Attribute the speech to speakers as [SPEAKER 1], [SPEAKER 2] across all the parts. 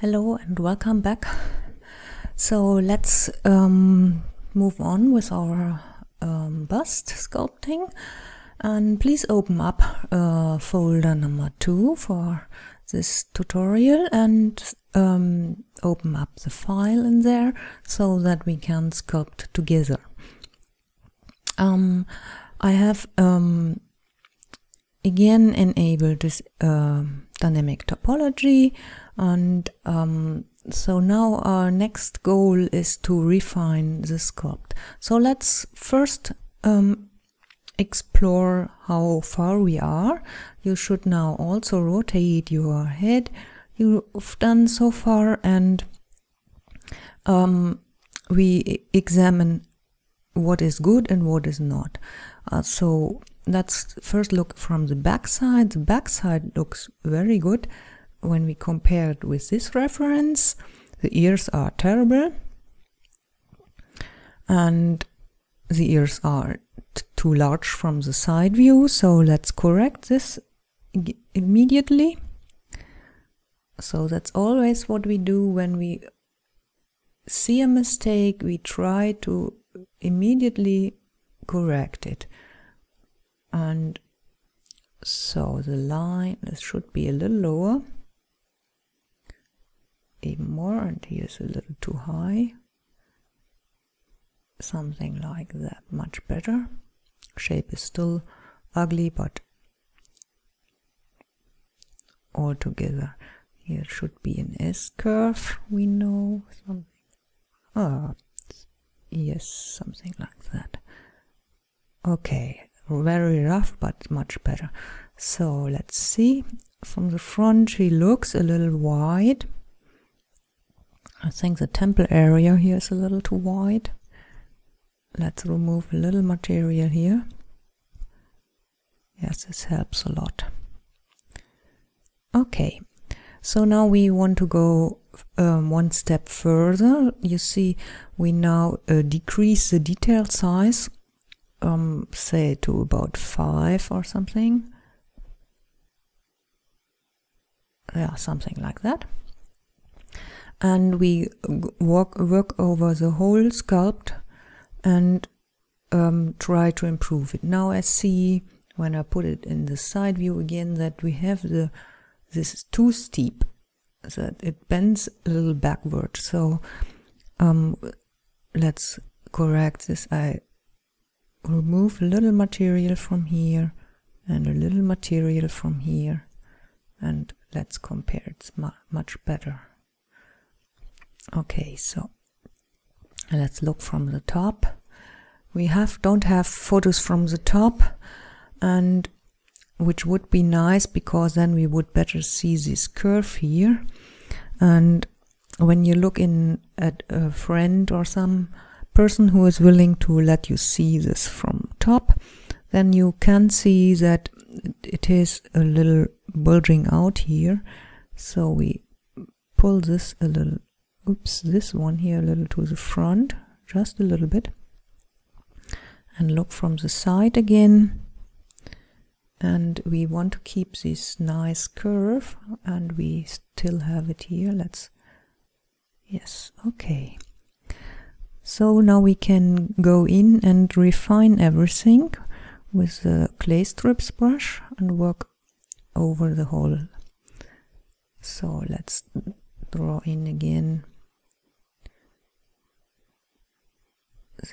[SPEAKER 1] Hello and welcome back. So let's move on with our bust sculpting, and please open up folder number 2 for this tutorial and open up the file in there so that we can sculpt together. I have again enabled this dynamic topology, and so now our next goal is to refine the sculpt. So let's first explore how far we are. You should now also rotate your head you've done so far, and we examine what is good and what is not. So let's first look from the back side. The back side looks very good when we compare it with this reference. The ears are terrible, and the ears are too large from the side view, so let's correct this immediately. So that's always what we do when we see a mistake. We try to immediately correct it. And so the line should be a little lower, even more, and here's a little too high. Something like that, much better. Shape is still ugly, but altogether here should be an S curve. We know something. Yes, something like that. Okay, very rough, but much better. So let's see. From the front, she looks a little wide. I think the temple area here is a little too wide. Let's remove a little material here. Yes, this helps a lot. Okay, so now we want to go one step further. You see, we now decrease the detail size, say to about 5 or something. Yeah, something like that. And we work over the whole sculpt and try to improve it. Now I see, when I put it in the side view again, that we have this is too steep, that it bends a little backward. So let's correct this. I remove a little material from here and a little material from here, and let's compare. It's much better. Okay, so let's look from the top. We don't have photos from the top, and which would be nice, because then we would better see this curve here. And when you look in at a friend or some person who is willing to let you see this from top, then you can see that it is a little bulging out here. So we pull this a little, this one here a little to the front, just a little bit, and look from the side again. And we want to keep this nice curve, and we still have it here. Yes, okay. So now we can go in and refine everything with the clay strips brush and work over the whole. So let's draw in again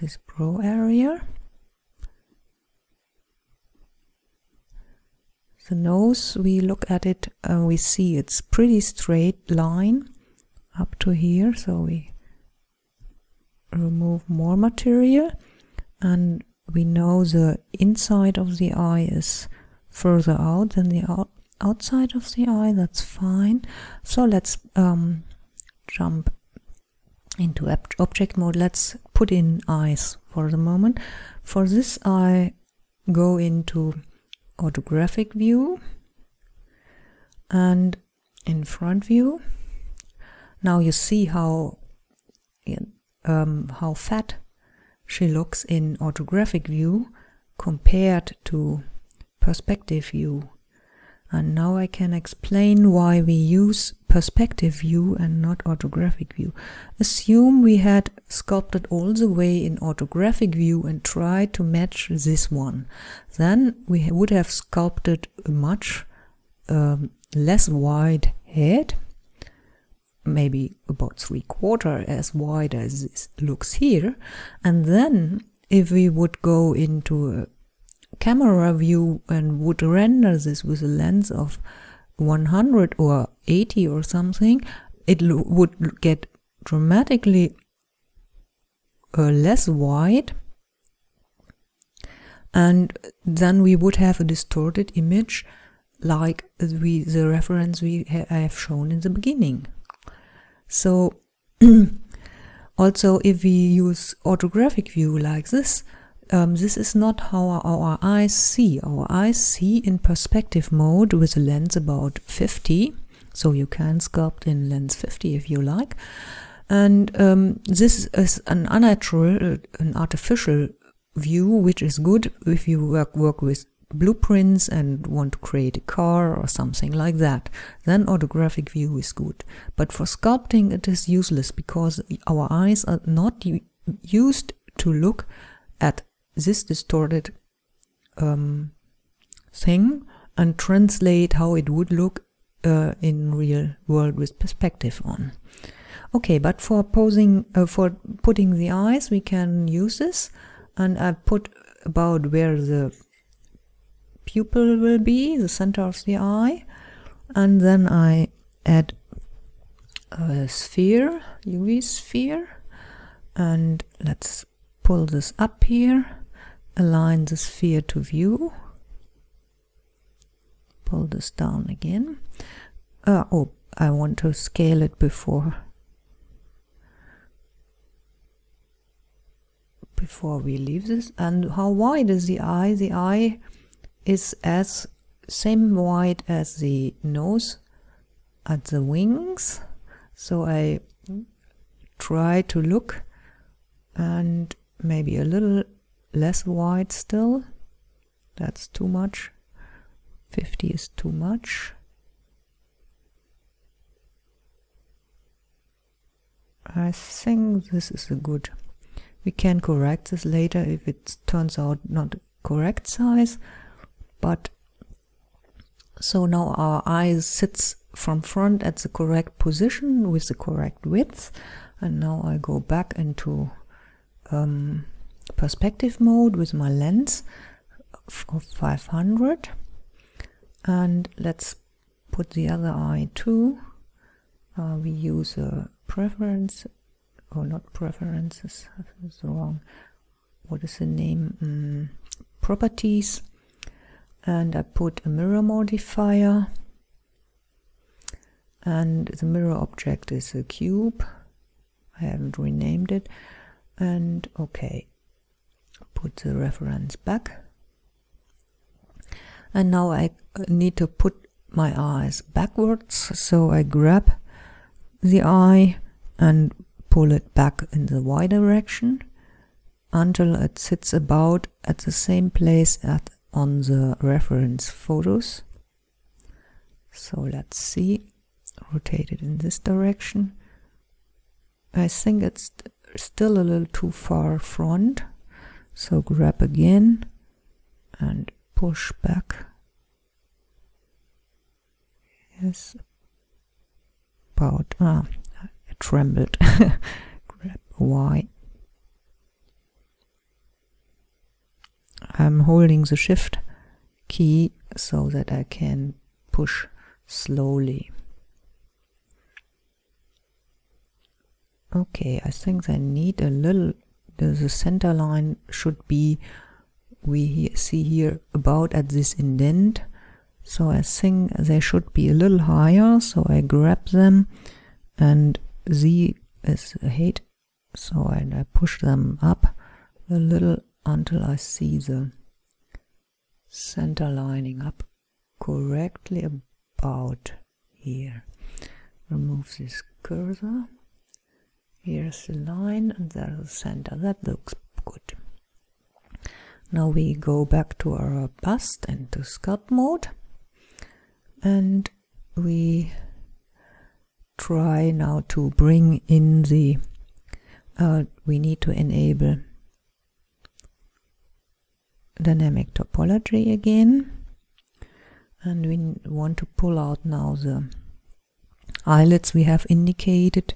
[SPEAKER 1] this brow area. The nose, we look at it, we see it's pretty straight line up to here, so we remove more material, and we know the inside of the eye is further out than the outside of the eye. That's fine. So let's jump into object mode. Let's put in eyes for the moment. For this, I go into orthographic view and in front view. Now you see how fat she looks in orthographic view compared to perspective view. And now I can explain why we use perspective view and not orthographic view. Assume we had sculpted all the way in orthographic view and tried to match this one. Then we would have sculpted a much less wide head, maybe about 3/4 as wide as this looks here. And then if we would go into a camera view and would render this with a lens of 100 or 80 or something, it would get dramatically less wide, and then we would have a distorted image like the reference I have shown in the beginning. So also if we use orthographic view like this, this is not how our eyes see. Our eyes see in perspective mode with a lens about 50, so you can sculpt in lens 50 if you like. And this is an unnatural, an artificial view, which is good if you work with blueprints and want to create a car or something like that. Then orthographic view is good. But for sculpting it is useless, because our eyes are not used to look at this distorted thing and translate how it would look in real world with perspective on. Okay, but for putting the eyes, we can use this, and I put about where the pupil will be, the center of the eye, and then I add a sphere, UV sphere, and let's pull this up here, align the sphere to view, pull this down again. Oh, I want to scale it before we leave this. And how wide is the eye? The eye is as same wide as the nose at the wings, so I try to look, and maybe a little less wide still. That's too much. 50 is too much. I think this is a good. We can correct this later if it turns out not correct size. But so now our eye sits from front at the correct position with the correct width, and now I go back into perspective mode with my lens of 500, and let's put the other eye too. We use a preference, or not preferences, that's wrong. What is the name? Properties. And I put a mirror modifier, and the mirror object is a cube. I haven't renamed it. And okay, put the reference back. And now I need to put my eyes backwards, so I grab the eye and pull it back in the y direction until it sits about at the same place on the reference photos. So let's see, rotate it in this direction. I think it's still a little too far front, so grab again and push back. Yes, about, I trembled. Grab Y. I'm holding the shift key so that I can push slowly. Okay, I think I need a little, the center line should be, we see here, about at this indent. So I think they should be a little higher, so I grab them, and Z is a height, so I push them up a little until I see the center lining up correctly about here. Remove this cursor. Here's the line, and there's the center. That looks good. Now we go back to our bust and to sculpt mode. and we try now to bring in the we need to enable dynamic topology again, and we want to pull out now the eyelets we have indicated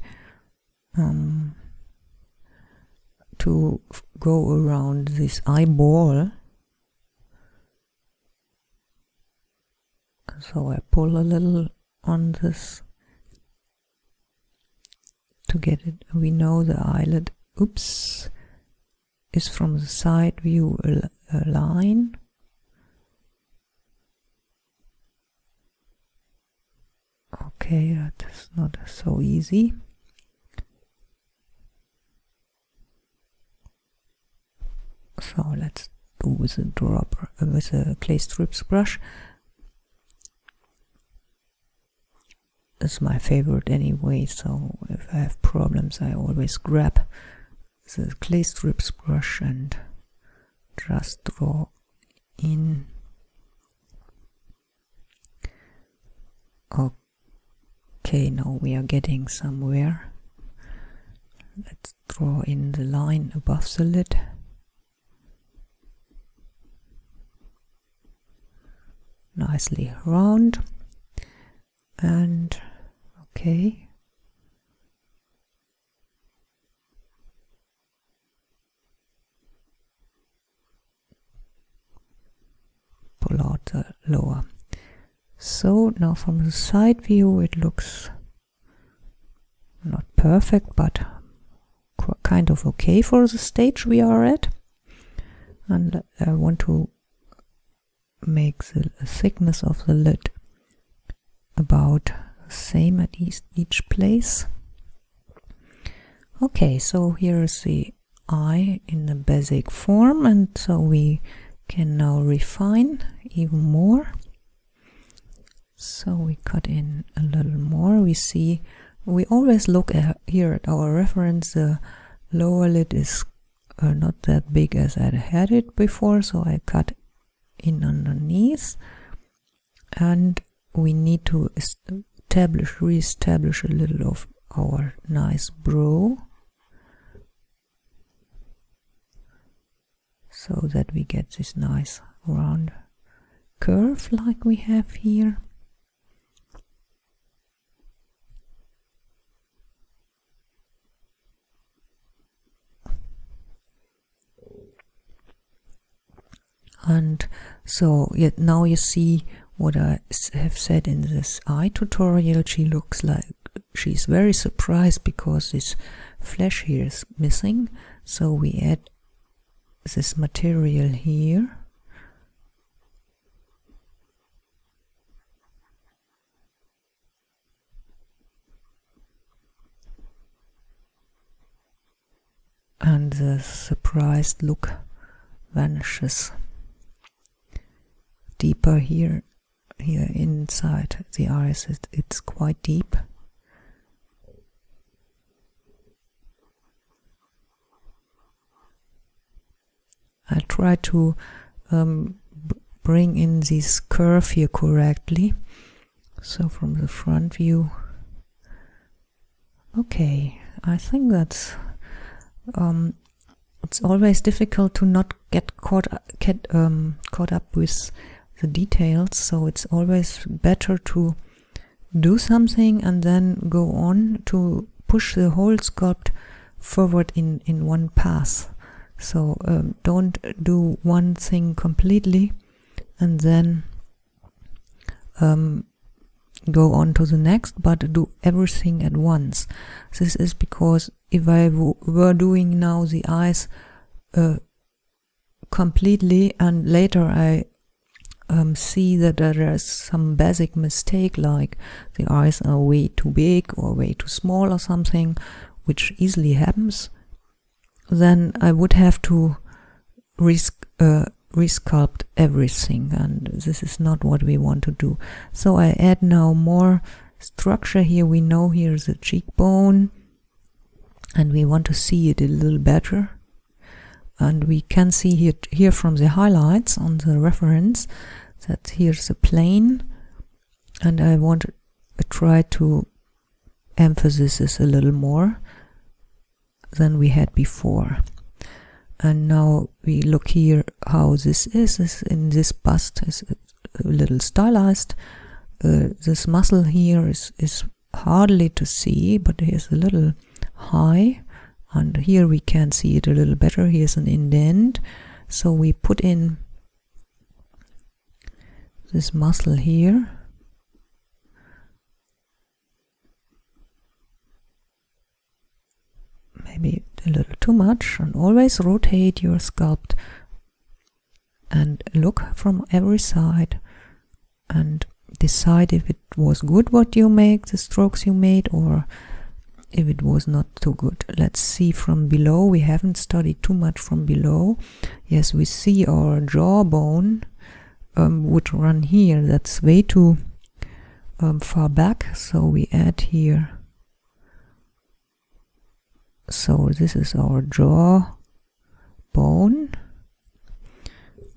[SPEAKER 1] to go around this eyeball. So I pull a little on this to get it. We know the eyelet, oops, is from the side view a line. Okay, that's not so easy. So let's do with a dropper, with a clay strips brush. It's my favorite anyway, so if I have problems I always grab the clay strips brush and just draw in. Okay, now we are getting somewhere. Let's draw in the line above the lid. Nicely round, and okay, pull out the lower. So now from the side view it looks not perfect, but kind of okay for the stage we are at, and I want to make the thickness of the lid about the same at each place. Okay, so here is the eye in the basic form, and so we can now refine even more. So we cut in a little more. We see, we always look here at our reference, the lower lid is not that big as I had it before, so I cut in underneath, and we need to re-establish a little of our nice brow so that we get this nice round curve like we have here. And so now you see what I have said in this eye tutorial. She looks like she's very surprised because this flesh here is missing. So we add this material here. And the surprised look vanishes. Deeper here inside the eyes, it's quite deep. I try to bring in this curve here correctly. So from the front view, okay, I think that's it's always difficult to not get caught up with the details, so it's always better to do something and then go on to push the whole sculpt forward in one pass. So don't do one thing completely and then go on to the next, but do everything at once. This is because if I were doing now the eyes completely and later I see that there is some basic mistake, like the eyes are way too big or way too small or something, which easily happens, then I would have to resculpt everything, and this is not what we want to do. So I add now more structure here. We know here's the cheekbone and we want to see it a little better, and we can see here from the highlights on the reference that here's a plane, and I want to try to emphasize this a little more than we had before. And now we look here how this is in this bust is a little stylized. This muscle here is hardly to see, but here's a little high, and here we can see it a little better. Here's an indent, so we put in this muscle here. Maybe a little too much, and always rotate your sculpt and look from every side and decide if it was good what you make, the strokes you made, or if it was not too good. Let's see from below. We haven't studied too much from below. Yes, we see our jawbone would run here. That's way too far back, so we add here. So this is our jawbone,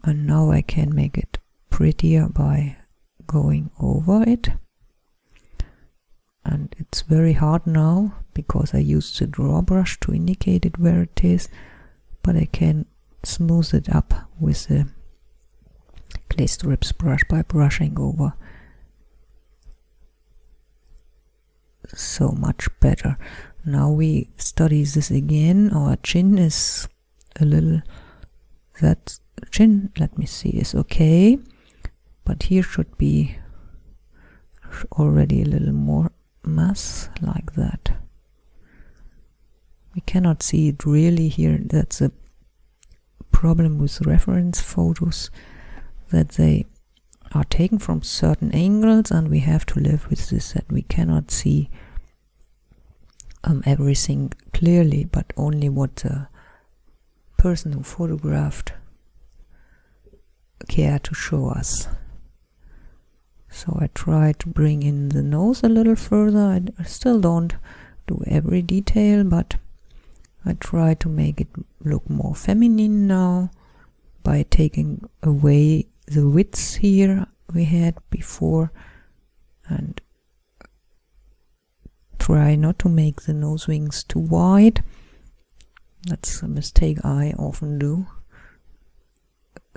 [SPEAKER 1] and now I can make it prettier by going over it. And it's very hard now because I used the draw brush to indicate it where it is, but I can smooth it up with the clay strips brush by brushing over. So much better. Now we study this again. Our chin is a little, that chin, let me see, is okay, but here should be already a little more mass, like that. We cannot see it really here. That's a problem with reference photos, that they are taken from certain angles, and we have to live with this, that we cannot see everything clearly, but only what the person who photographed cared to show us. So I try to bring in the nose a little further. I still don't do every detail, but I try to make it look more feminine now by taking away the widths here we had before, and try not to make the nose wings too wide. That's a mistake I often do.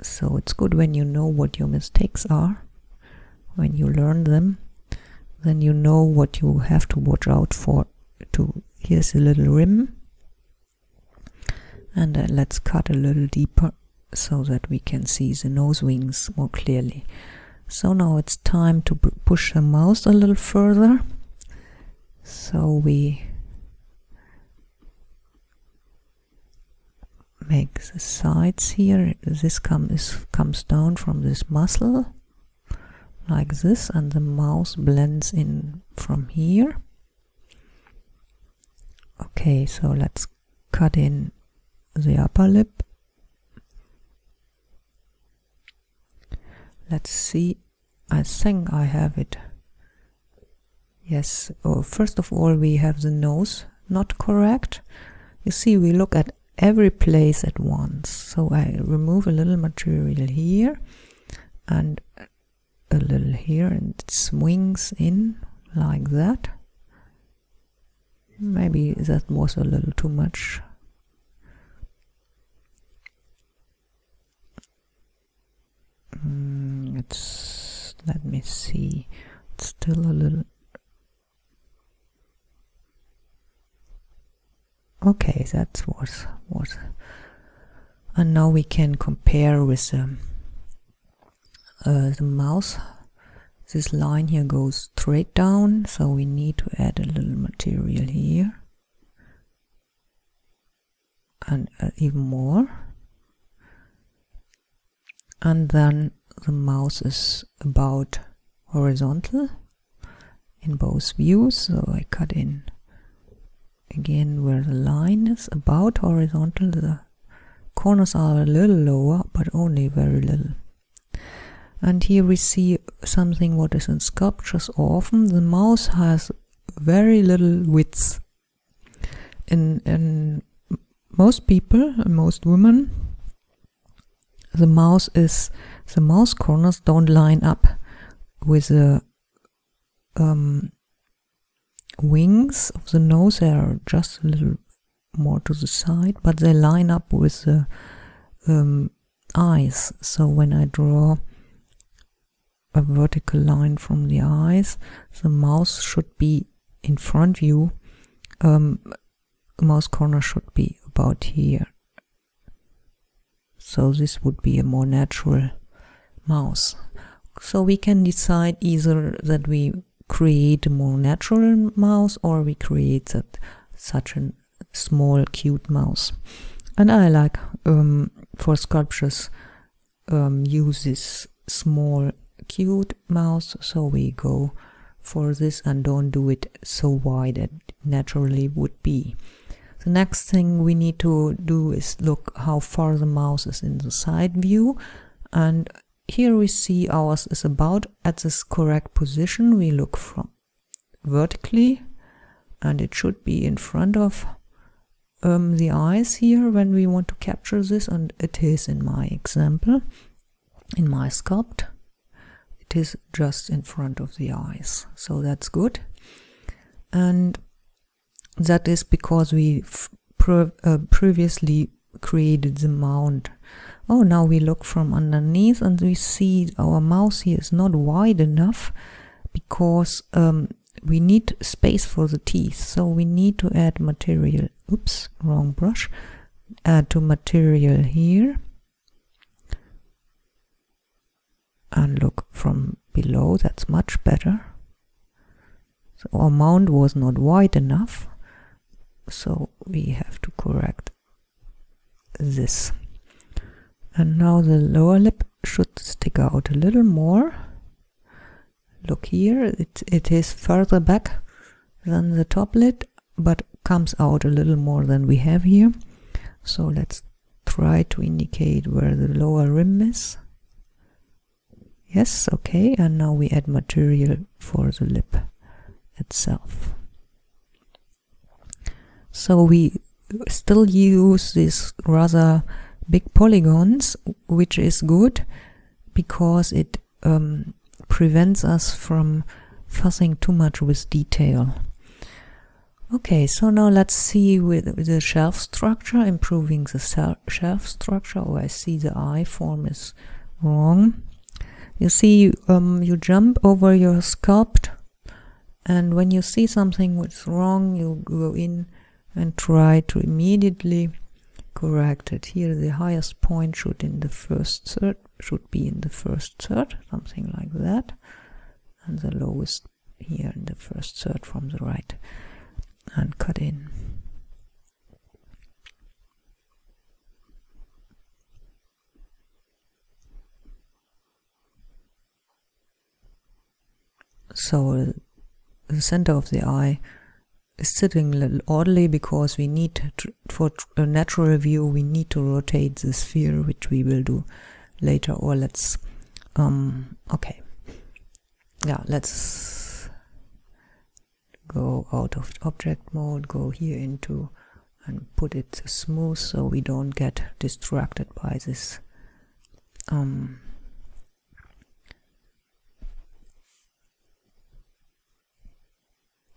[SPEAKER 1] So it's good when you know what your mistakes are. When you learn them, then you know what you have to watch out for. Here's a little rim, and let's cut a little deeper so that we can see the nose wings more clearly. So now it's time to push the mouse a little further. So we make the sides here. This comes down from this muscle like this, and the mouse blends in from here. Okay, so let's cut in the upper lip. Let's see. I think I have it. Yes. Oh, first of all, we have the nose not correct. You see, we look at every place at once. So I remove a little material here and a little here, and it swings in like that. Maybe that was a little too much. Let me see, it's still a little. Okay, that was. And now we can compare with the mouse. This line here goes straight down, so we need to add a little material here, and even more. And then the mouse is about horizontal in both views, so I cut in again where the line is about horizontal. The corners are a little lower, but only very little. And here we see something what is in sculptures often. The mouse has very little width. In most people, most women, the mouse corners don't line up with the wings of the nose. They are just a little more to the side, but they line up with the eyes. So when I draw a vertical line from the eyes, the mouse should be in front view. Mouse corner should be about here. So this would be a more natural mouse. So we can decide either that we create a more natural mouse, or we create such a small cute mouse. And I like for sculptures use this small cute mouse, so we go for this and don't do it so wide as it naturally would be. The next thing we need to do is look how far the mouse is in the side view, and here we see ours is about at this correct position. We look from vertically, and it should be in front of the eyes here when we want to capture this, and it is in my example, in my sculpt. It is just in front of the eyes, so that's good. And that is because we previously created the mount. Oh, now we look from underneath and we see our mouse here is not wide enough, because we need space for the teeth. So we need to add material. Oops, wrong brush. Add to material here. And look from below, that's much better. So our mount was not wide enough, so we have to correct this. And now the lower lip should stick out a little more. Look here, it is further back than the top lid, but comes out a little more than we have here. So let's try to indicate where the lower rim is. Yes, okay, and now we add material for the lip itself. So we still use these rather big polygons, which is good because it prevents us from fussing too much with detail. Okay, so now let's see with the shelf structure, improving the shelf structure. Oh, I see the eye form is wrong. You see, you jump over your sculpt, and when you see something that's wrong, you go in and try to immediately correct it. Here the highest point should be in the first third, something like that, and the lowest here in the first third from the right, and cut in. So the center of the eye is sitting a little oddly because we need to, for a natural view, we need to rotate the sphere, which we will do later. Or let's okay, yeah, let's go out of object mode, go here into, and put it smooth so we don't get distracted by this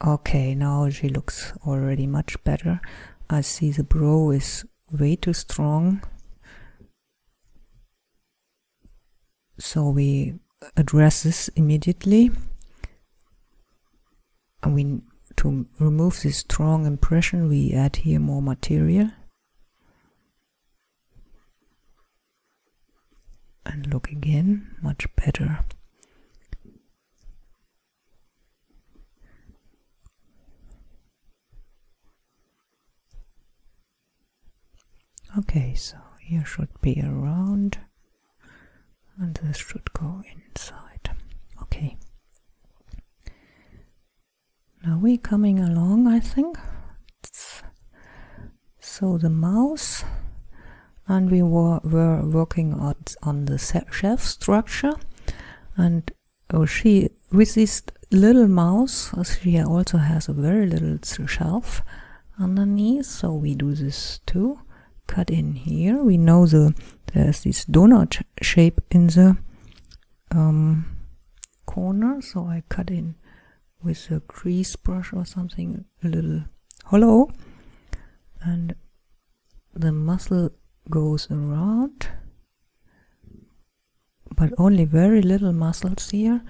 [SPEAKER 1] okay, now she looks already much better. I see the brow is way too strong, so we address this immediately. And to remove this strong impression, we add here more material. And look again, much better. Okay, so here should be a round, and this should go inside. Okay. Now we're coming along, I think. So the mouse, and we were working on the shelf structure, and she, with this little mouse, she also has a very little shelf underneath, so we do this too. Cut in here. We know there's this donut shape in the corner, so I cut in with a crease brush or something a little hollow, and the muscle goes around, but only very little muscles here.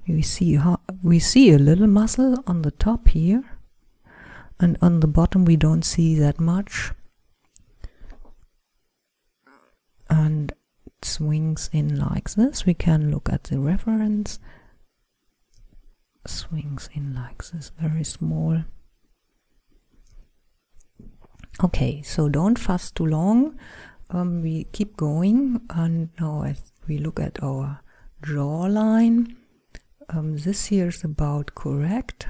[SPEAKER 1] We see a little muscle on the top here, and on the bottom we don't see that much, and it swings in like this. We can look at the reference. Swings in like this, very small. Okay, so don't fuss too long. We keep going, and now as we look at our jawline, this here is about correct,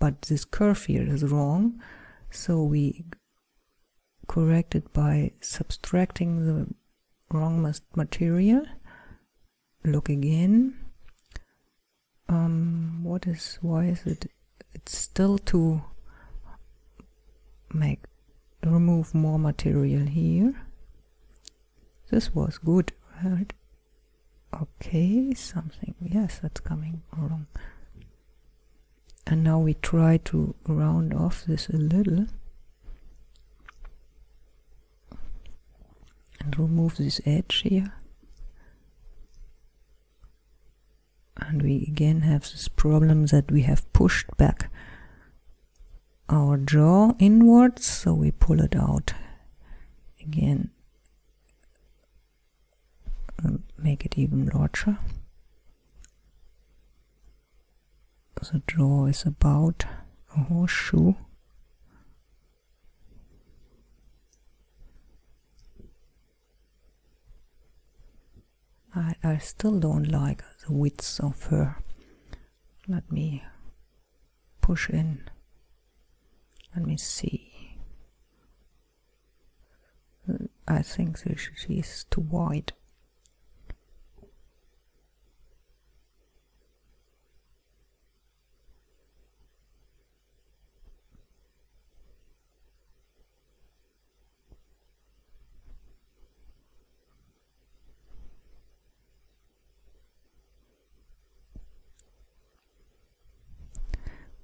[SPEAKER 1] but this curve here is wrong, so we correct it by subtracting the wrong material. Look again. Why is it? It's still to remove more material here. This was good, right? Okay, something, yes, that's coming wrong. And now we try to round off this a little and remove this edge here. And we again have this problem that we have pushed back our jaw inwards, so we pull it out again and make it even larger. The jaw is about a horseshoe. I still don't like the width of her. Let me push in. Let me see. I think she's too wide.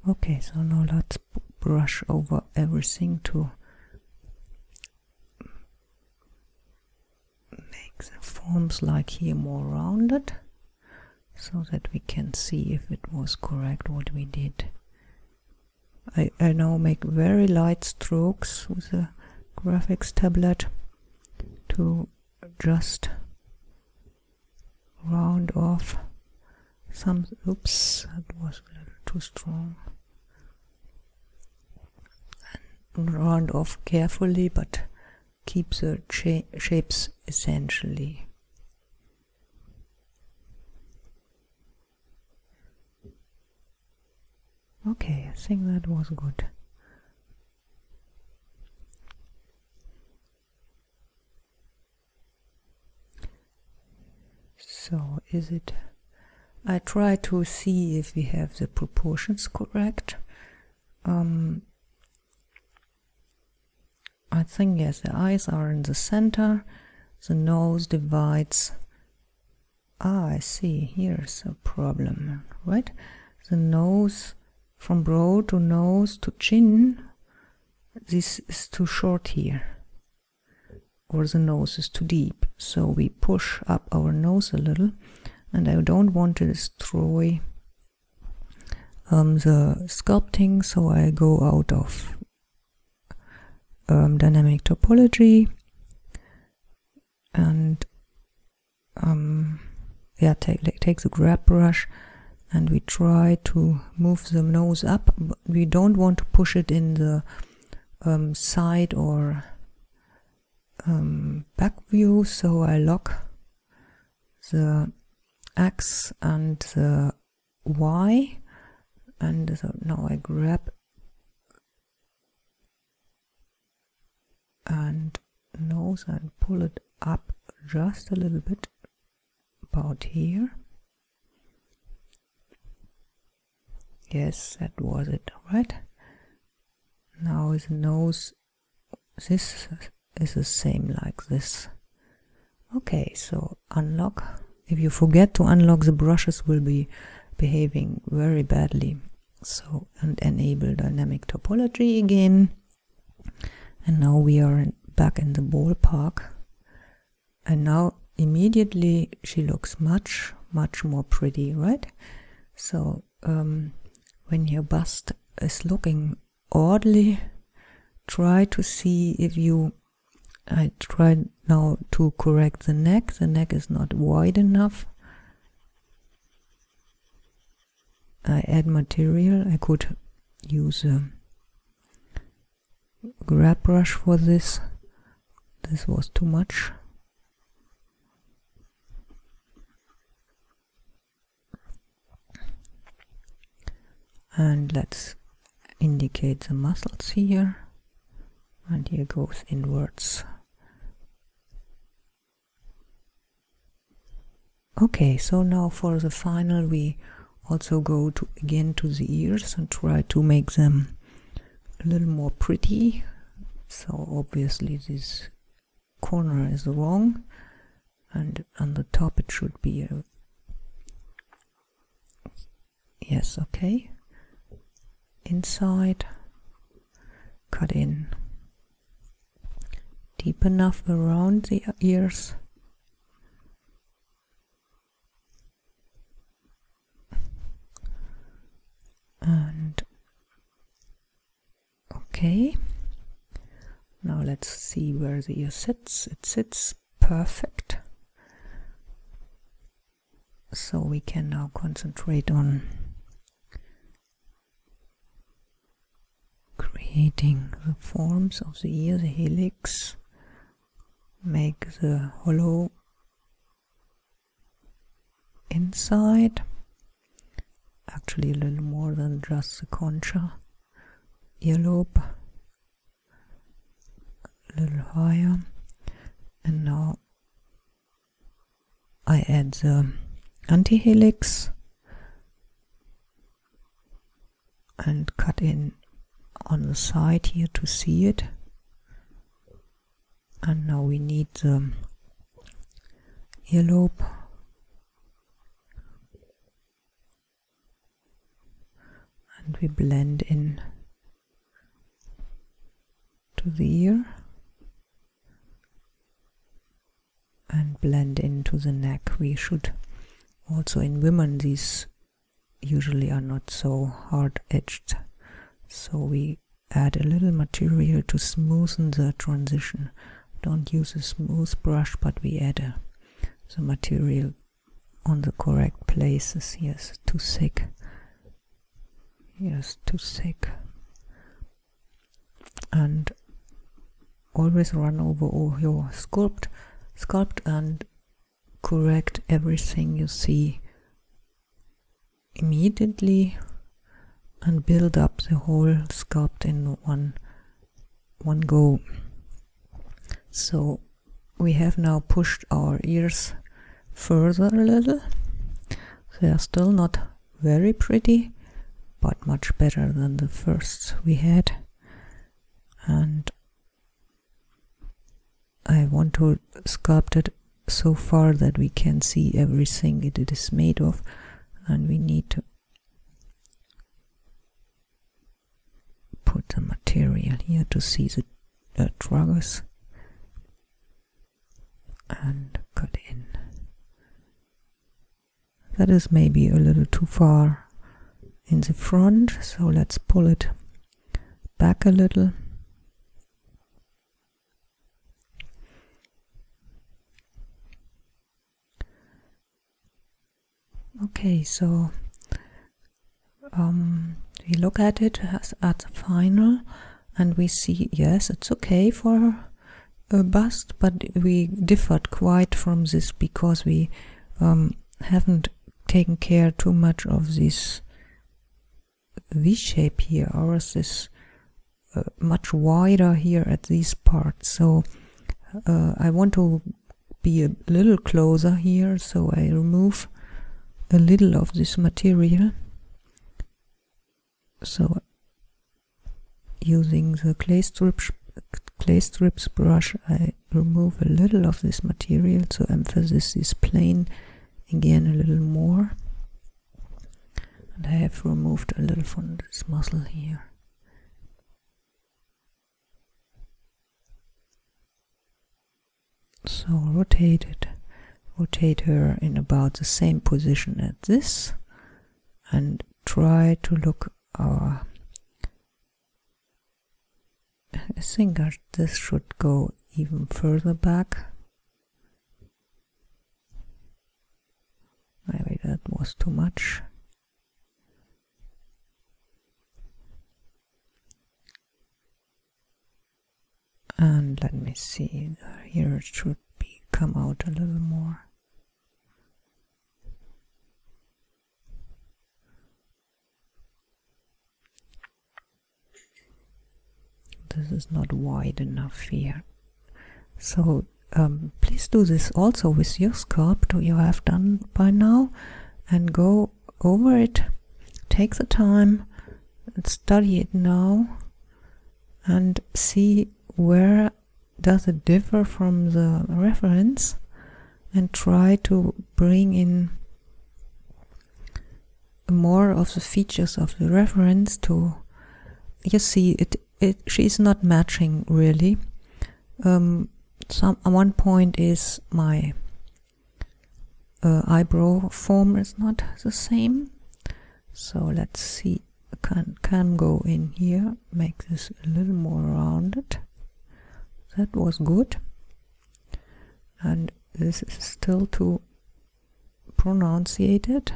[SPEAKER 1] Okay, so now let's brush over everything to make the forms like here more rounded, so that we can see if it was correct what we did. I now make very light strokes with the graphics tablet to just round off some. Oops, that was a little too strong. Round off carefully, but keep the shapes essentially. Okay, I think that was good. So is it? I try to see if we have the proportions correct. I think yes, the eyes are in the center, the nose divides. I see, here's a problem, right? The nose, from brow to nose to chin, this is too short here, or the nose is too deep, so we push up our nose a little, and I don't want to destroy the sculpting, so I go out of dynamic topology and take the grab brush, and we try to move the nose up, but we don't want to push it in the side or back view, so I lock the X and the Y, and so now I grab and nose and pull it up just a little bit, about here. Yes, that was it, right? Now his nose, this is the same like this. Okay, so unlock. If you forget to unlock, the brushes will be behaving very badly. So, and enable dynamic topology again. And now we are back in the ballpark. And now immediately she looks much more pretty, right? So when your bust is looking oddly, try to see if you, I tried now to correct the neck is not wide enough. I add material. I could use a grab brush for this. This was too much. And let's indicate the muscles here. And here goes inwards. Okay, so now for the final we also go again to the ears and try to make them a little more pretty. So obviously this corner is wrong, and on the top it should be a, yes, okay. Inside, cut in deep enough around the ears. And okay, now let's see where the ear sits. It sits perfect. So we can now concentrate on creating the forms of the ear, the helix, make the hollow inside. Actually a little more than just the concha, earlobe, a little higher, and now I add the anti-helix and cut in on the side here to see it. And now we need the earlobe. And we blend in to the ear and blend into the neck. We should also, in women, these usually are not so hard edged, so we add a little material to smoothen the transition. Don't use a smooth brush, but we add the material on the correct places. Yes, too thick. Yes, too thick. And always run over all your sculpt and correct everything you see immediately and build up the whole sculpt in one go. So we have now pushed our ears further a little. They are still not very pretty, but much better than the first we had. And I want to sculpt it so far that we can see everything it is made of, and we need to put the material here to see the tragus and cut in. That is maybe a little too far in the front, so let's pull it back a little. Okay, so we look at it at the final and we see, yes, it's okay for a bust, but we differed quite from this because we haven't taken care too much of this V shape here. Ours is much wider here at these parts, so I want to be a little closer here, so I remove a little of this material. So using the clay strips brush, I remove a little of this material, so emphasis is plain again a little more. And I have removed a little from this muscle here. So rotate it. Rotate her in about the same position as this, and try to look I think that this should go even further back. Maybe that was too much. And let me see, here it should come out a little more. This is not wide enough here. So please do this also with your sculpt you have done by now, and go over it, take the time and study it now, and see where does it differ from the reference, and try to bring in more of the features of the reference to, you see, she's not matching really. One point is my eyebrow form is not the same. So let's see, can go in here, make this a little more rounded. That was good. And this is still too pronunciated.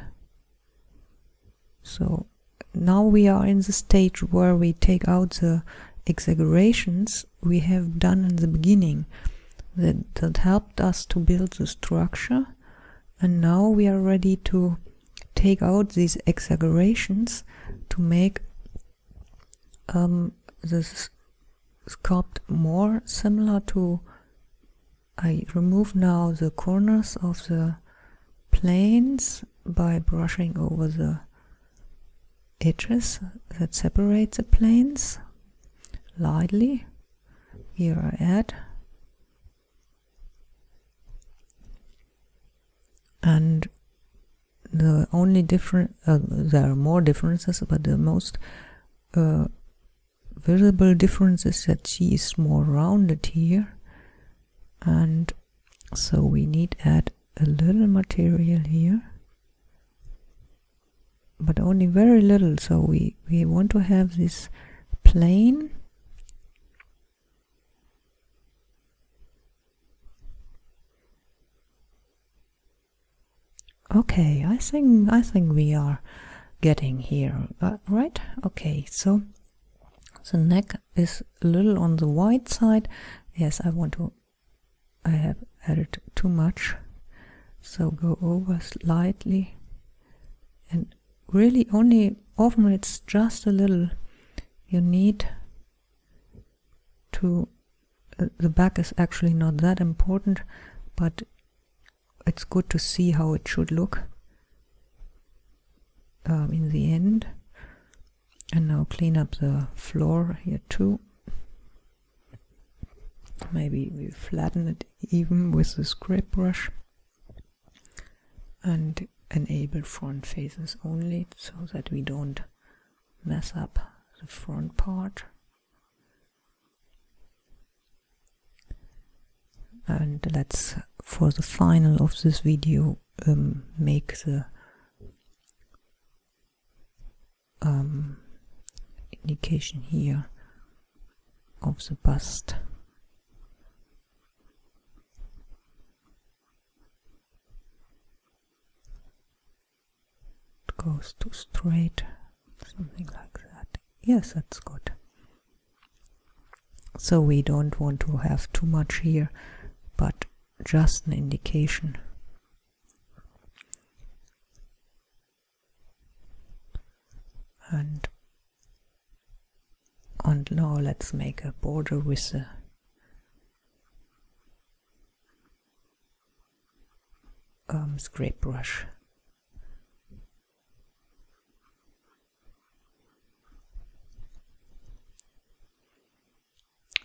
[SPEAKER 1] So now we are in the stage where we take out the exaggerations we have done in the beginning that helped us to build the structure, and now we are ready to take out these exaggerations to make this sculpt more similar to. I remove now the corners of the planes by brushing over the edges that separate the planes lightly. Here I add, and the only different there are more differences, but the most visible difference is that she is more rounded here, and so we need to add a little material here, but only very little. So we want to have this plane. Okay, I think we are getting here, right? Okay, so the neck is a little on the wide side. Yes, I have added too much, so go over slightly, and really only often it's just a little. You need to, the back is actually not that important, but it's good to see how it should look in the end. And now clean up the floor here too. Maybe we flatten it even with the ZBrush, and enable front faces only so that we don't mess up the front part. And let's, for the final of this video, make the indication here of the bust. It goes too straight, something like that. Yes, that's good. So we don't want to have too much here, but just an indication. And now let's make a border with the ZBrush.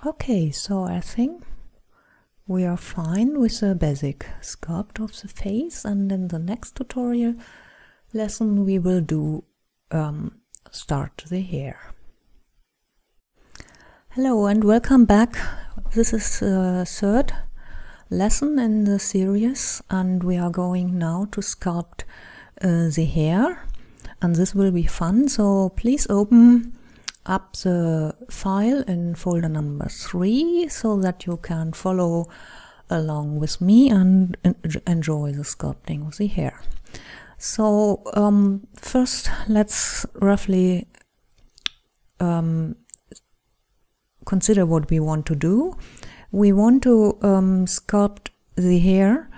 [SPEAKER 1] Okay, so I think we are fine with the basic sculpt of the face, and in the next tutorial lesson we will do start the hair. Hello and welcome back. This is the third lesson in the series, and we are going now to sculpt the hair, and this will be fun. So please open up the file in folder number 3 so that you can follow along with me and enjoy the sculpting of the hair. So first let's roughly consider what we want to do. We want to sculpt the hair.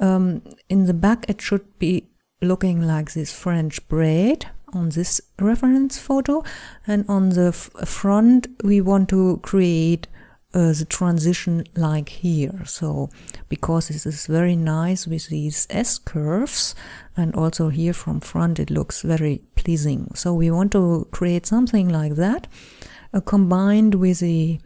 [SPEAKER 1] In the back it should be looking like this French braid on this reference photo, and on the front we want to create the transition like here. So because this is very nice with these S curves, and also here from front it looks very pleasing. So we want to create something like that, combined with the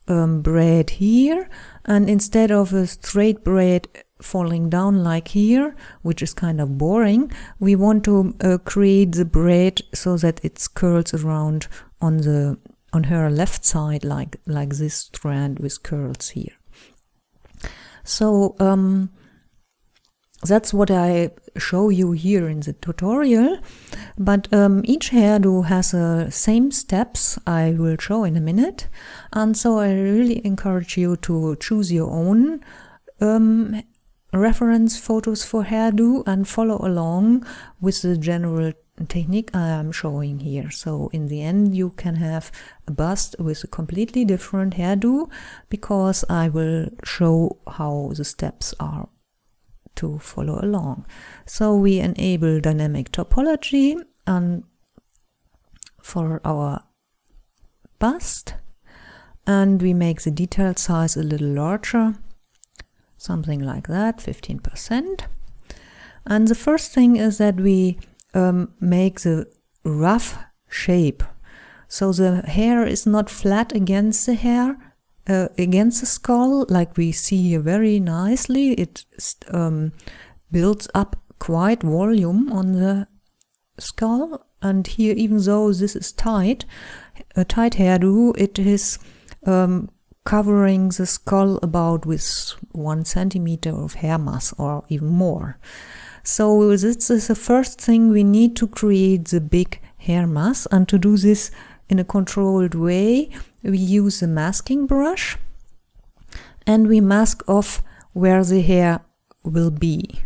[SPEAKER 1] braid here, and instead of a straight braid falling down like here, which is kind of boring, we want to create the braid so that it curls around on her left side like this strand with curls here. So that's what I show you here in the tutorial, but each hairdo has the same steps I will show in a minute, and so I really encourage you to choose your own reference photos for hairdo and follow along with the general technique I am showing here. So in the end you can have a bust with a completely different hairdo, because I will show how the steps are to follow along. So we enable dynamic topology and for our bust, and we make the detail size a little larger, something like that, 15%. And the first thing is that we make the rough shape. So the hair is not flat against the hair, against the skull, like we see here very nicely. It builds up quite volume on the skull, and here, even though this is tight, a tight hairdo, it is covering the skull about with 1 centimeter of hair mass or even more. So this is the first thing we need to create the big hair mass, and to do this in a controlled way we use the masking brush and we mask off where the hair will be.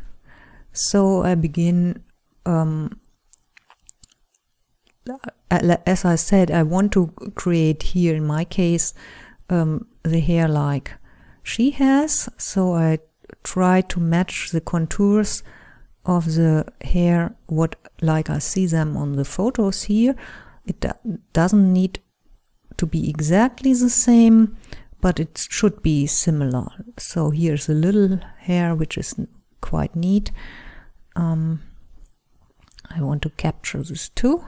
[SPEAKER 1] So I begin, as I said, I want to create here in my case the hair like she has, so I try to match the contours of the hair like I see them on the photos here. It doesn't need to be exactly the same, but it should be similar. So here's a little hair which is quite neat. I want to capture this too,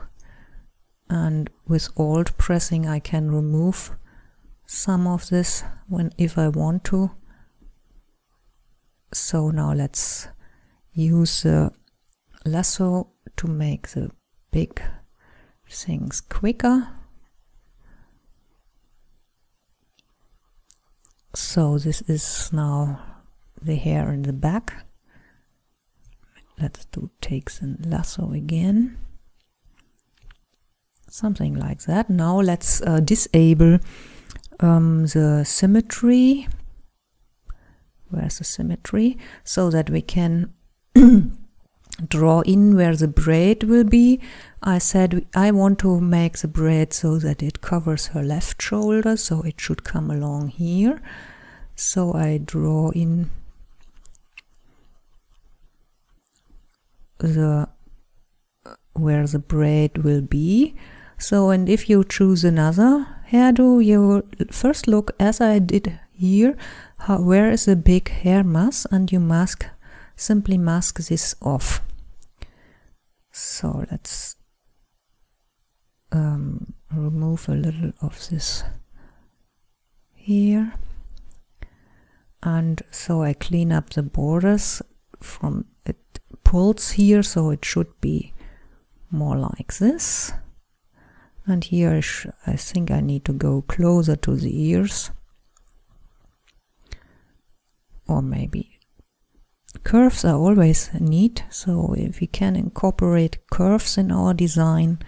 [SPEAKER 1] and with Alt pressing I can remove some of this if I want to. So now let's use the lasso to make the big things quicker. So this is now the hair in the back. Let's take the lasso again. Something like that. Now let's disable the symmetry. Where's the symmetry? So that we can draw in where the braid will be. I said I want to make the braid so that it covers her left shoulder, so it should come along here. So I draw in where the braid will be. So, and if you choose another hairdo, you first look, as I did here, where is the big hair mass, and you simply mask this off. So let's remove a little of this here, and so I clean up the borders from it pulls here, so it should be more like this. And here I think I need to go closer to the ears, or maybe curves are always neat, so if we can incorporate curves in our design,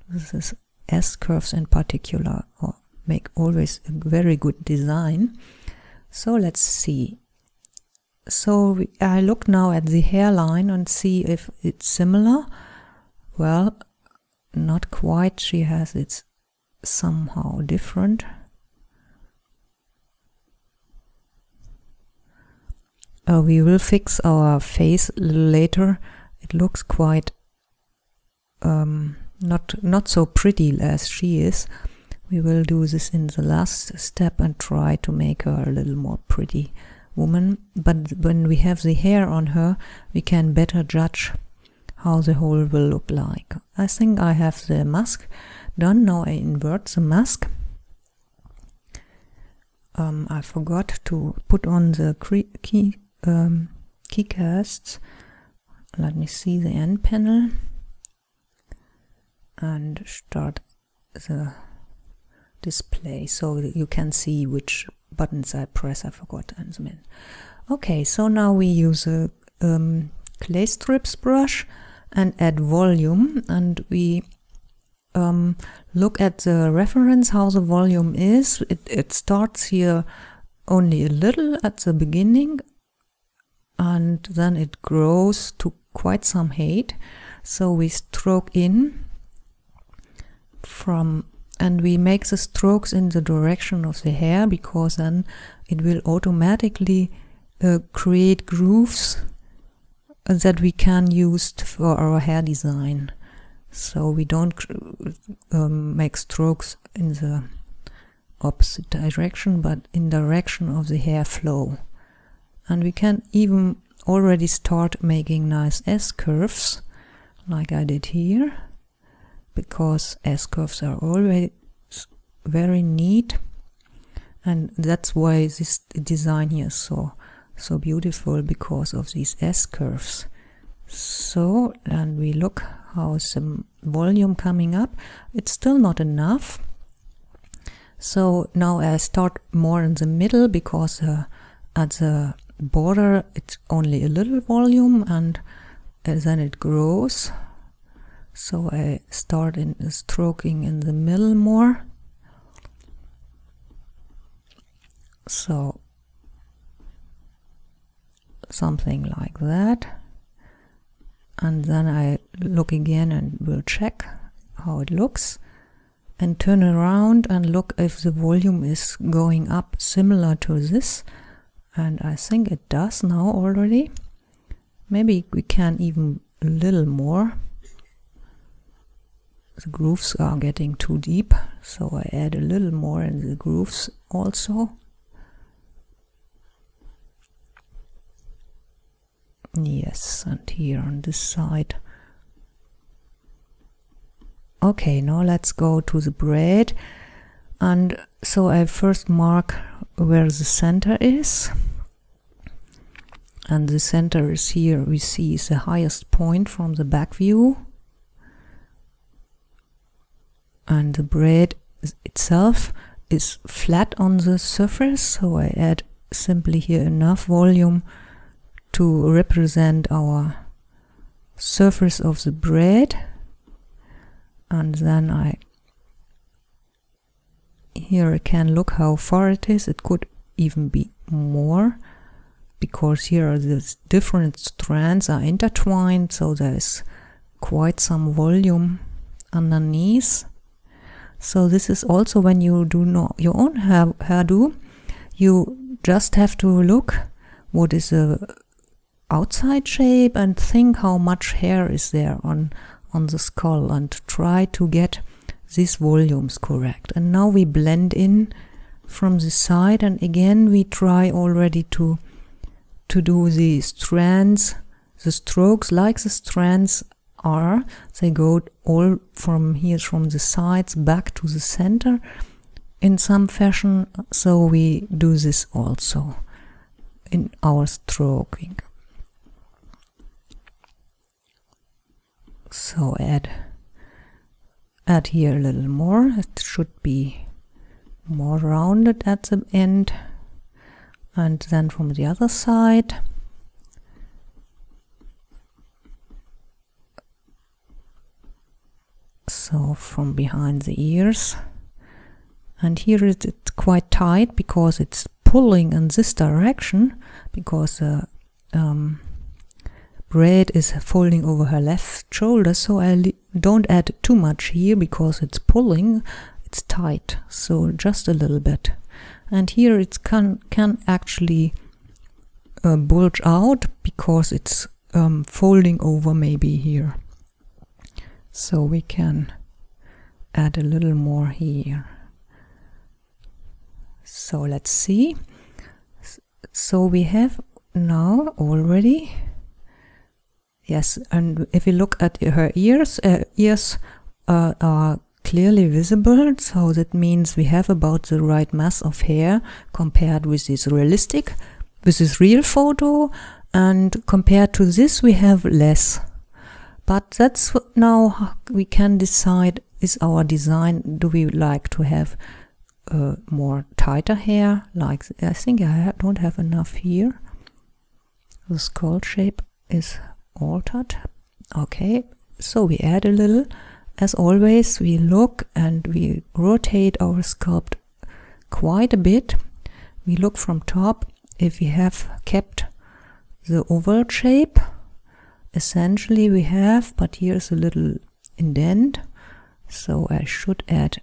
[SPEAKER 1] this is S-curves in particular, or make always a very good design. So let's see. So I look now at the hairline and see if it's similar. Well, not quite. She has it's somehow different. We will fix our face a little later. It looks quite not so pretty as she is. We will do this in the last step and try to make her a little more pretty woman. But when we have the hair on her, we can better judge how the whole will look like. I think I have the mask done. Now I invert the mask. I forgot to put on the keycasts. Let me see the end panel and start the display so you can see which buttons I press. I forgot to zoom in. Okay, so now we use a clay strips brush and add volume, and we look at the reference, how the volume is. It starts here only a little at the beginning, and then it grows to quite some height. So we stroke in from, and we make the strokes in the direction of the hair, because then it will automatically create grooves that we can use for our hair design. So we don't make strokes in the opposite direction, but in direction of the hair flow. And we can even already start making nice S-curves like I did here, because S-curves are always very neat, and that's why this design here is so beautiful, because of these S-curves. So, and we look how some volume coming up. It's still not enough, so now I start more in the middle, because at the border it's only a little volume, and then it grows. So I start in stroking in the middle more. So something like that. And then I look again and will check how it looks, and turn around and look if the volume is going up similar to this. And I think it does now already. Maybe we can even a little more. The grooves are getting too deep, so I add a little more in the grooves also. Yes, and here on this side. Okay, now let's go to the braid. And so I first mark where the center is. And the center is here, we see is the highest point from the back view. And the braid itself is flat on the surface, so I add simply here enough volume to represent our surface of the braid. And then here I can look how far it is. It could even be more, because here are the different strands are intertwined, so there is quite some volume underneath. So this is also when you do your own hairdo, you just have to look what is the outside shape and think how much hair is there on the skull, and try to get these volumes correct. And now we blend in from the side, and again we try already to do the strands, the strokes like the strands are. They go all from here, from the sides back to the center in some fashion. So we do this also in our stroking. So add here a little more. It should be more rounded at the end. And then from the other side, so from behind the ears. And here it's quite tight because it's pulling in this direction, because the braid is folding over her left shoulder. So I don't add too much here because it's pulling, it's tight, so just a little bit. And here it can actually bulge out because it's folding over maybe here. So we can add a little more here. So let's see. So we have now already, yes, and if you look at her ears, ears are clearly visible, so that means we have about the right mass of hair compared with this realistic, with this real photo, and compared to this we have less. But that's what now we can decide, is our design, do we like to have more tighter hair, like I think I don't have enough here. The skull shape is altered. Okay, so we add a little. As always, we look and we rotate our sculpt quite a bit. We look from top if we have kept the oval shape. Essentially we have, but here's a little indent, so I should add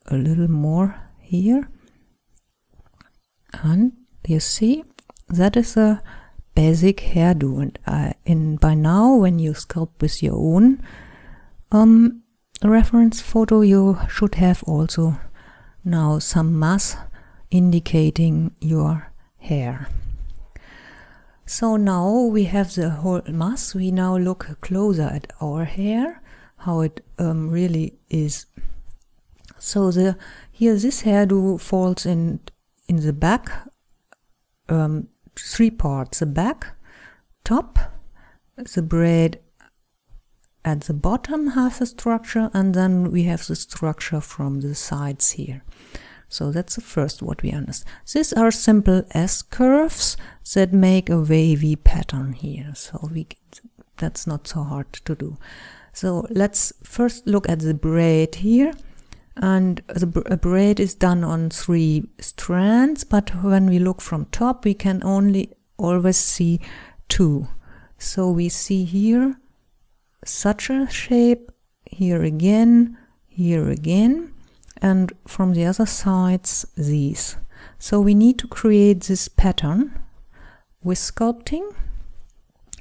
[SPEAKER 1] a little more here. And you see, that is a basic hairdo, and by now when you sculpt with your own reference photo, you should have also now some mass indicating your hair. So now we have the whole mass. We now look closer at our hair, how it really is. So here this hairdo falls in the back, 3 parts: the back, top, the braid at the bottom has a structure, and then we have the structure from the sides here. So that's the first what we understand. These are simple S-curves that make a wavy pattern here. So that's not so hard to do. So let's first look at the braid here. And the braid is done on 3 strands, but when we look from top, we can always see 2. So we see here such a shape, here again, and from the other sides these. So we need to create this pattern with sculpting,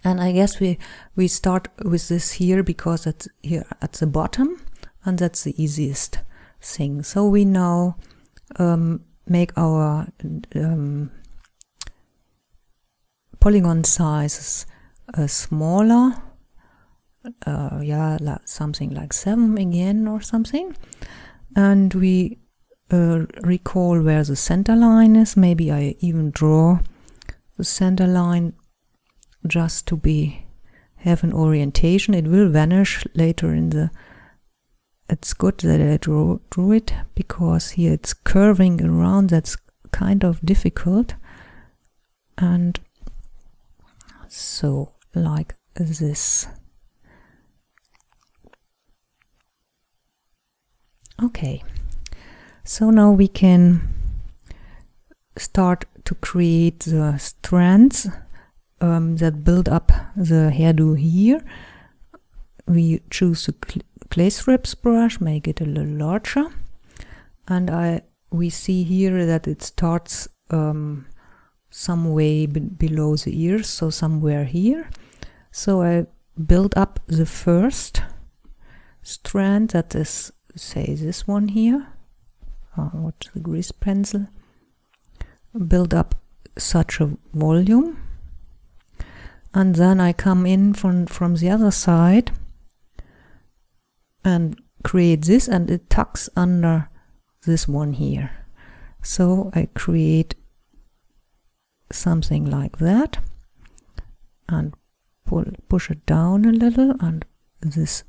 [SPEAKER 1] and I guess we start with this here because it's here at the bottom, and that's the easiest thing. So we now make our polygon sizes smaller, something like 7 again or something. And we recall where the center line is. Maybe I even draw the center line just to have an orientation. It will vanish later in the... It's good that I drew it, because here it's curving around. That's kind of difficult. And so like this. Okay, so now we can start to create the strands that build up the hairdo here. We choose the clay strips brush, make it a little larger, and we see here that it starts some way below the ears, so somewhere here. So I build up the first strand, that is, say, this one here, with the grease pencil. Build up such a volume, and then I come in from the other side and create this, and it tucks under this one here. So I create something like that and push it down a little, and this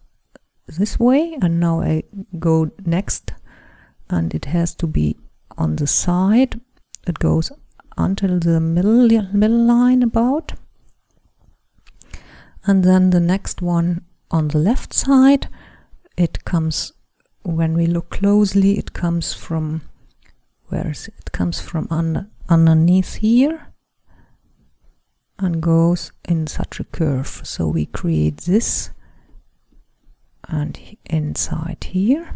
[SPEAKER 1] way, and now I go next, and it has to be on the side. It goes until the middle line about, and then the next one on the left side, it comes, when we look closely, it comes from, where is it? It comes from underneath here and goes in such a curve. So we create this, and inside here.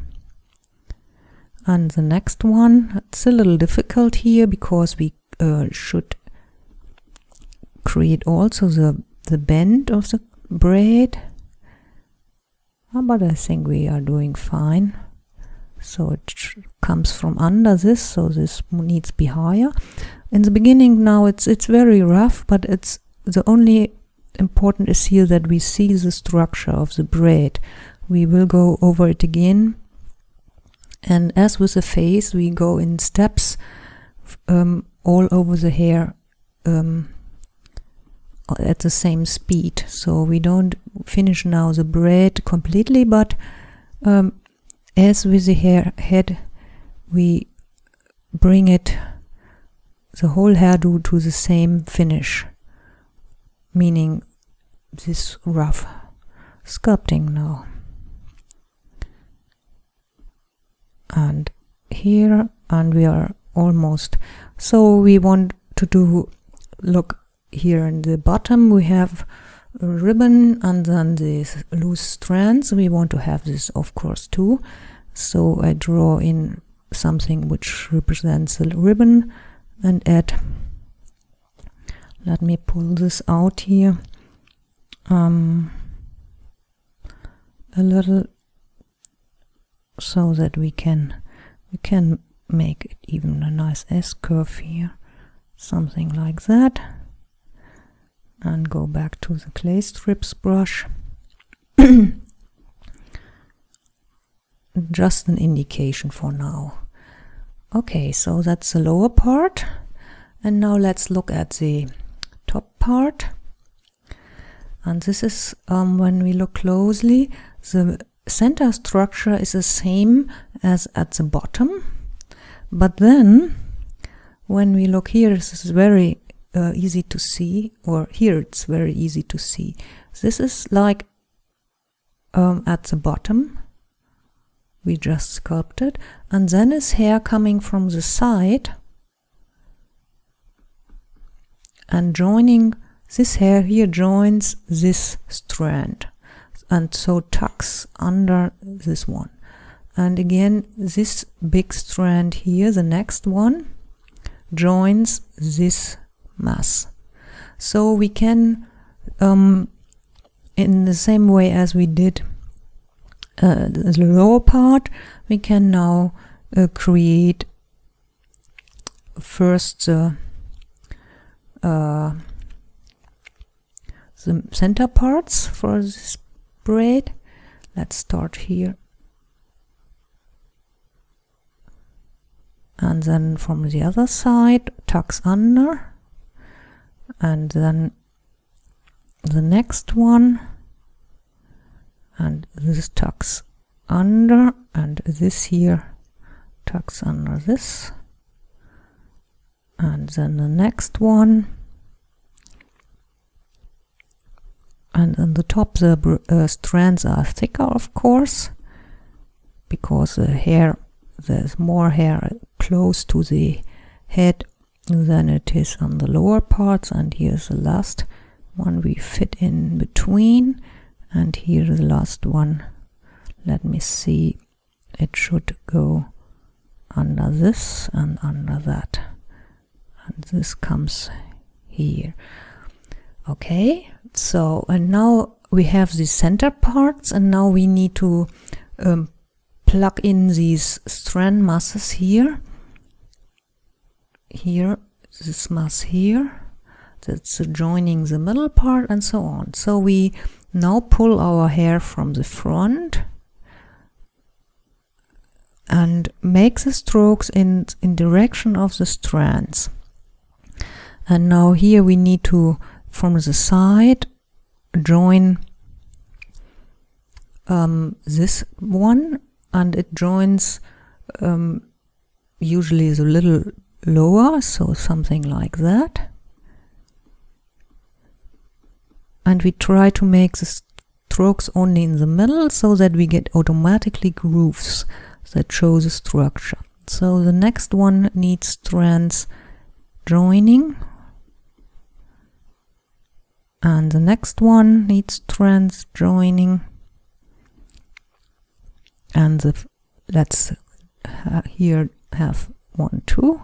[SPEAKER 1] And the next one, it's a little difficult here because we should create also the bend of the braid, but I think we are doing fine. So it comes from under this, so this needs to be higher. In the beginning now it's very rough, but it's the only important is here that we see the structure of the braid. We will go over it again, and as with the face, we go in steps all over the hair at the same speed. So we don't finish now the braid completely, but as with the head, we bring it, the whole hairdo, to the same finish, meaning this rough sculpting now. And here, and we are almost, so we want to do, look here in the bottom we have a ribbon and then these loose strands. We want to have this of course too, so I draw in something which represents the ribbon and add, let me pull this out here a little, so that we can make it even a nice S-curve here, something like that, and go back to the clay strips brush. Just an indication for now. Okay, so that's the lower part, and now let's look at the top part. And this is when we look closely, the center structure is the same as at the bottom, but then when we look here, this is very easy to see, or here it's very easy to see. This is like at the bottom we just sculpted, and then is hair coming from the side and joining, this hair here joins this strand, and so tucks under this one. And again, this big strand here, the next one, joins this mass. So we can, in the same way as we did the lower part, we can now create first the center parts for this braid. Let's start here, and then from the other side tucks under, and then the next one, and this tucks under, and this here tucks under this, and then the next one, and on the top the strands are thicker, of course, because the hair, there's more hair close to the head than it is on the lower parts. And here's the last one we fit in between, and here the last one, let me see, it should go under this and under that, and this comes here. Okay, so, and now we have the center parts, and now we need to plug in these strand masses here, this mass here, that's joining the middle part, and so on. So we now pull our hair from the front and make the strokes in direction of the strands. And now here we need to, from the side, join this one, and it joins usually is a little lower, so something like that. And we try to make the strokes only in the middle so that we get automatically grooves that show the structure. So the next one needs strands joining, and the next one needs strands joining, and let's here have 1, 2,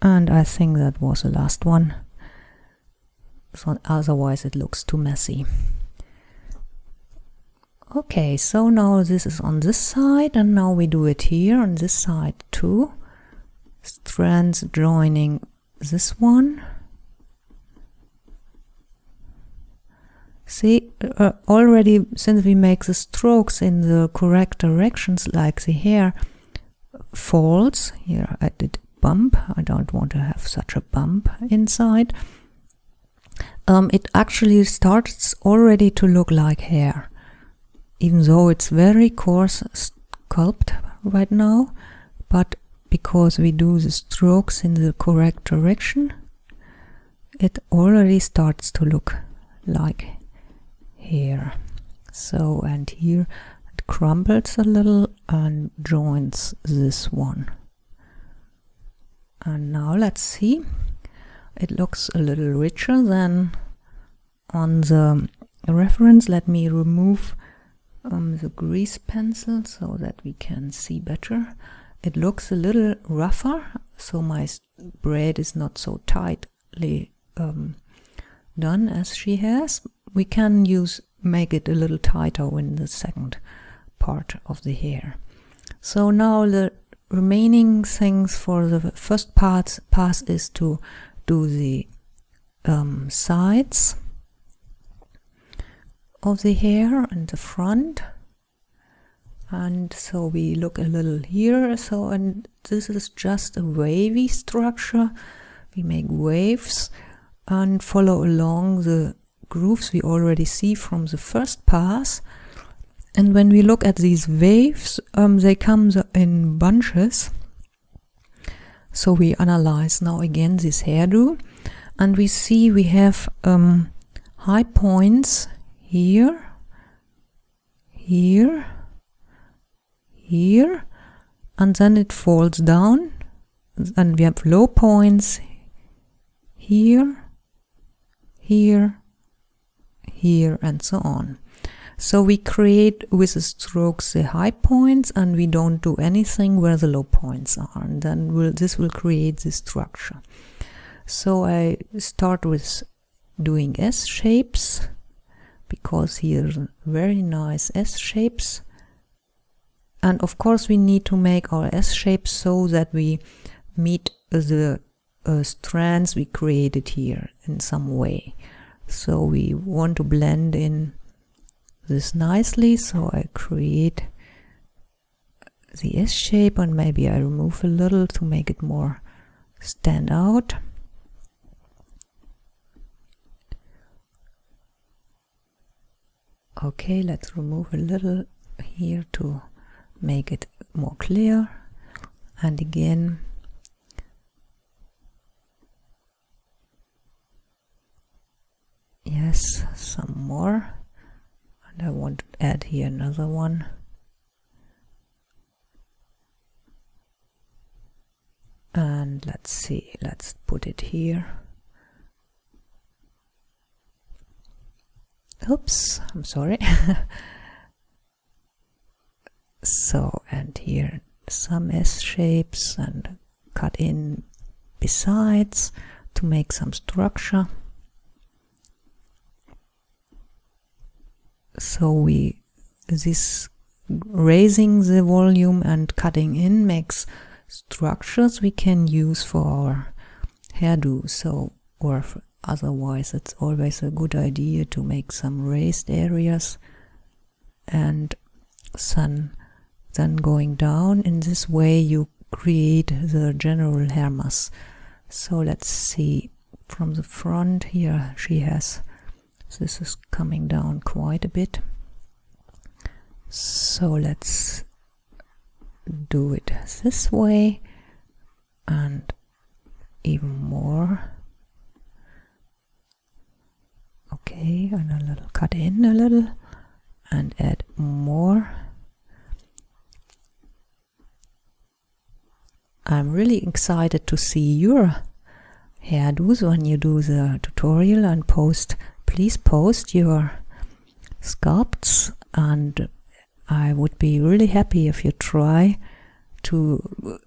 [SPEAKER 1] and I think that was the last one. So otherwise it looks too messy. Okay, so now this is on this side, and now we do it here on this side too. Strands joining this one. See, already since we make the strokes in the correct directions, like the hair falls, here I did bump, I don't want to have such a bump inside. It actually starts already to look like hair, even though it's very coarse sculpt right now, but because we do the strokes in the correct direction, it already starts to look like hair. So, and here it crumbles a little and joins this one. And now let's see. It looks a little richer than on the reference. Let me remove the grease pencil so that we can see better. It looks a little rougher, so my braid is not so tightly done as she has. We can make it a little tighter in the second part of the hair. So now the remaining things for the first pass is to do the sides of the hair and the front, and so we look a little here. So, and this is just a wavy structure. We make waves and follow along the grooves we already see from the first pass. And when we look at these waves, they come in bunches. So we analyze now again this hairdo, and we see we have high points here, here, here, and then it falls down, and we have low points here, here, here, and so on. So we create with the strokes the high points, and we don't do anything where the low points are, and then this will create this structure. So I start with doing S shapes, because here very nice S shapes, and of course we need to make our S shapes so that we meet the strands we created here in some way. So we want to blend in this nicely, so I create the S shape, and maybe I remove a little to make it more stand out. Okay, let's remove a little here to make it more clear, and again yes, some more. I want to add here another one. And let's see, let's put it here. Oops, I'm sorry. So, and here some S shapes, and cut in besides to make some structure. So this raising the volume and cutting in makes structures we can use for our hairdo. So, or otherwise it's always a good idea to make some raised areas, and then going down in this way you create the general hair mass. So let's see, from the front here she has This is coming down quite a bit. So let's do it this way and even more. Okay, and a little cut in a little and add more. I'm really excited to see your hairdos when you do the tutorial and post. Please post your sculpts, and I would be really happy if you try to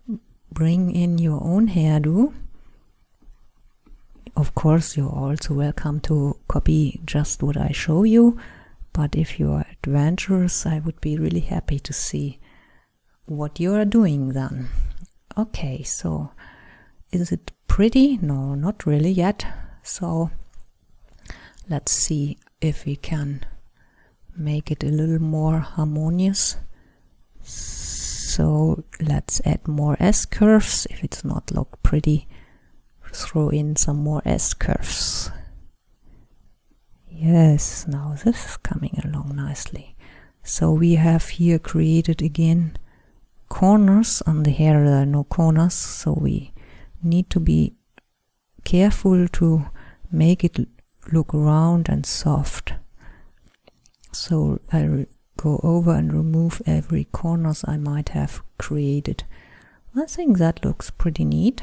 [SPEAKER 1] bring in your own hairdo. Of course, you're also welcome to copy just what I show you, but if you are adventurous, I would be really happy to see what you are doing then. Okay, so is it pretty? No, not really yet. So let's see if we can make it a little more harmonious. So let's add more S-curves. If it's not look pretty, throw in some more S-curves. Yes, now this is coming along nicely. So we have here created again corners. On the hair there are no corners, so we need to be careful to make it look round and soft. So I go over and remove every corners I might have created. I think that looks pretty neat.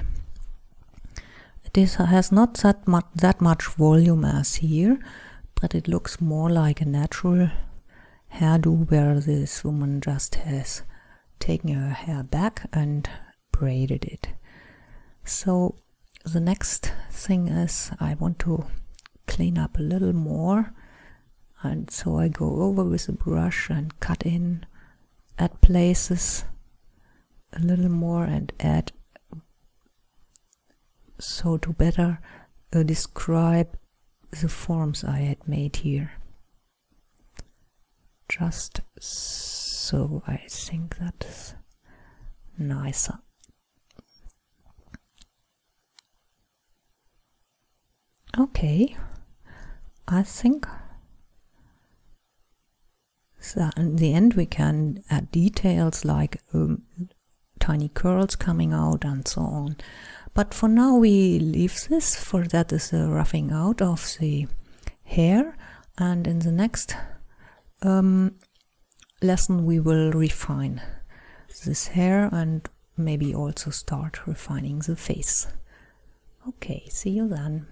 [SPEAKER 1] This has not that much volume as here, but it looks more like a natural hairdo where this woman just has taken her hair back and braided it. So the next thing is I want to clean up a little more, and so I go over with a brush and cut in at places a little more and add, so to better describe the forms I had made here. Just so, I think that is nicer. Okay, I think so in the end we can add details like tiny curls coming out and so on. But for now we leave this, for that is a roughing out of the hair, and in the next lesson we will refine this hair and maybe also start refining the face. Okay, see you then.